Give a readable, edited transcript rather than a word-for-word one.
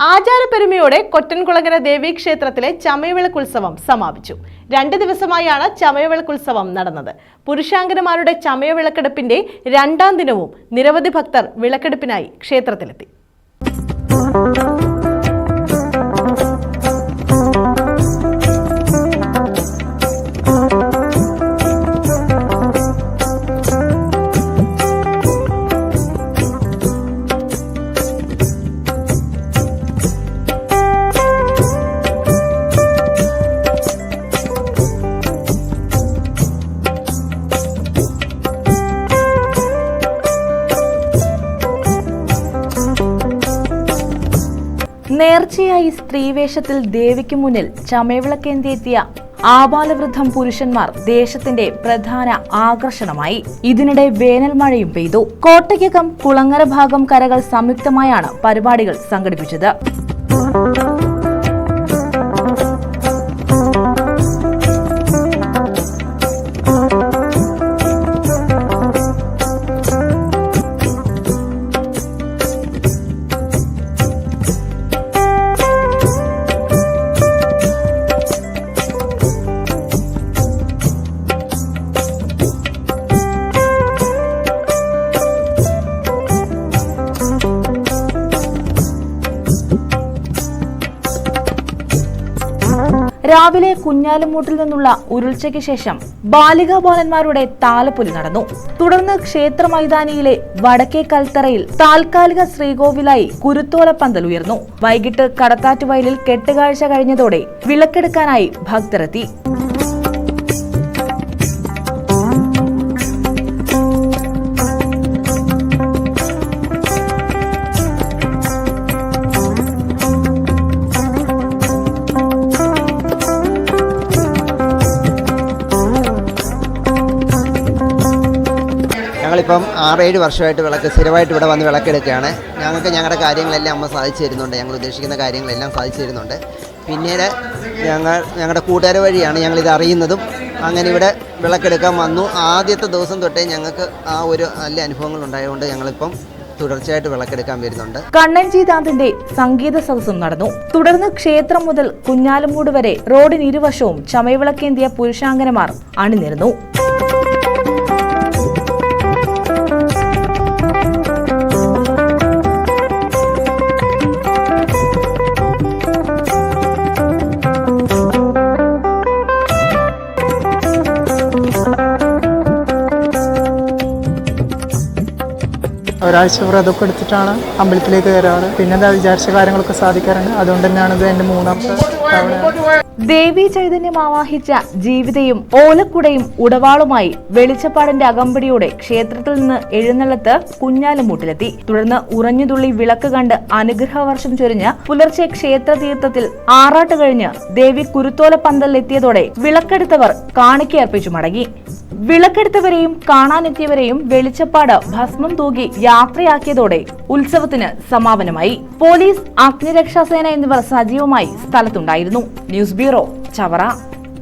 ആചാരപ്പെരുമയോടെ കൊറ്റൻകുളങ്ങര ദേവീക്ഷേത്രത്തിലെ ചമയവിളക്കുത്സവം സമാപിച്ചു. 2 ദിവസമായാണ് ചമയവിളക്കുത്സവം നടന്നത്. പുരുഷാംഗനമാരുടെ ചമയവിളക്കെടുപ്പിന്റെ 2ാം ദിനവും നിരവധി ഭക്തർ വിളക്കെടുപ്പിനായി ക്ഷേത്രത്തിലെത്തി. നേർച്ചയായി സ്ത്രീവേഷത്തിൽ ദേവിക്ക് മുന്നിൽ ചമയവിളക്കേന്തിയെത്തിയ ആബാലവൃദ്ധം പുരുഷന്മാർ ദേശത്തിന്റെ പ്രധാന ആകർഷണമായി. ഇതിനിടെ വേനൽ മഴയും പെയ്തു. കോട്ടയ്ക്കകം കുളങ്ങര ഭാഗം കരകൾ സംയുക്തമായാണ് പരിപാടികൾ സംഘടിപ്പിച്ചത്. രാവിലെ കുഞ്ഞാലുമൂട്ടിൽ നിന്നുള്ള ഉരുൾച്ചയ്ക്ക് ശേഷം ബാലികാബാലന്മാരുടെ താലപ്പൊലി നടന്നു. തുടർന്ന് ക്ഷേത്ര മൈതാനിയിലെ വടക്കേ കൽത്തറയിൽ താൽക്കാലിക ശ്രീകോവിലായി കുരുത്തോലപ്പന്തൽ ഉയർന്നു. വൈകിട്ട് കടത്താറ്റുവയലിൽ കെട്ടുകാഴ്ച കഴിഞ്ഞതോടെ വിളക്കെടുക്കാനായി ഭക്തരെത്തി. ഞങ്ങളിപ്പം 6-7 വർഷമായിട്ട് സ്ഥിരമായിട്ട് ഇവിടെ വന്ന് വിളക്കെടുക്കുകയാണ്. ഞങ്ങൾക്ക് ഞങ്ങളുടെ കാര്യങ്ങളെല്ലാം അമ്മ സാധിച്ചു തരുന്നുണ്ട്. ഞങ്ങൾ ഉദ്ദേശിക്കുന്ന കാര്യങ്ങളെല്ലാം സാധിച്ചു തരുന്നുണ്ട്. പിന്നീട് ഞങ്ങളുടെ കൂട്ടുകാർ വഴിയാണ് ഞങ്ങളിത് അറിയുന്നതും. അങ്ങനെ ഇവിടെ വിളക്കെടുക്കാൻ വന്നു. ആദ്യത്തെ ദിവസം തൊട്ടേ ഞങ്ങൾക്ക് ഒരു നല്ല അനുഭവങ്ങൾ ഉണ്ടായതുകൊണ്ട് ഞങ്ങളിപ്പം തുടർച്ചയായിട്ട് വിളക്കെടുക്കാൻ വരുന്നുണ്ട്. കണ്ണൻജിദാന്തിന്റെ സംഗീത സദസ്സും നടന്നു. തുടർന്ന് ക്ഷേത്രം മുതൽ കുഞ്ഞാലുമൂട് വരെ റോഡിനിരുവശവും ചമയവിളക്കേന്തിയ പുരുഷാംഗനമാർ അണിനിരന്നു. ഒരാഴ്ച വ്രതമൊക്കെ എടുത്തിട്ടാണ് അമ്പലത്തിലേക്ക് കയറാറ്. പിന്നെ എന്താ വിചാരിച്ച കാര്യങ്ങളൊക്കെ സാധിക്കാറുണ്ട്. അതുകൊണ്ട് തന്നെയാണ് ഇത് എന്റെ 3ാമത്തെ തവണ. ദേവി ചൈതന്യം ആവാഹിച്ച ജീവിതയും ഓലക്കുടയും ഉടവാളുമായി വെളിച്ചപ്പാടിന്റെ അകമ്പടിയോടെ ക്ഷേത്രത്തിൽ നിന്ന് എഴുന്നള്ളത്ത് കുഞ്ഞാലുമൂട്ടിലെത്തി. തുടർന്ന് ഉറഞ്ഞുതുള്ളി വിളക്ക് കണ്ട് അനുഗ്രഹവർഷം ചൊരിഞ്ഞ് പുലർച്ചെ ക്ഷേത്ര തീർത്ഥത്തിൽ ആറാട്ട് കഴിഞ്ഞ് ദേവി കുരുത്തോലപ്പന്തലിലെത്തിയതോടെ വിളക്കെടുത്തവർ കാണിക്കയർപ്പിച്ചു മടങ്ങി. വിളക്കെടുത്തവരെയും കാണാനെത്തിയവരെയും വെളിച്ചപ്പാട് ഭസ്മം തൂകി യാത്രയാക്കിയതോടെ ഉത്സവത്തിന് സമാപനമായി. പോലീസ്, അഗ്നിരക്ഷാസേന എന്നിവർ സജീവമായി സ്ഥലത്തുണ്ടായിരുന്നു. News bureau, Chavara.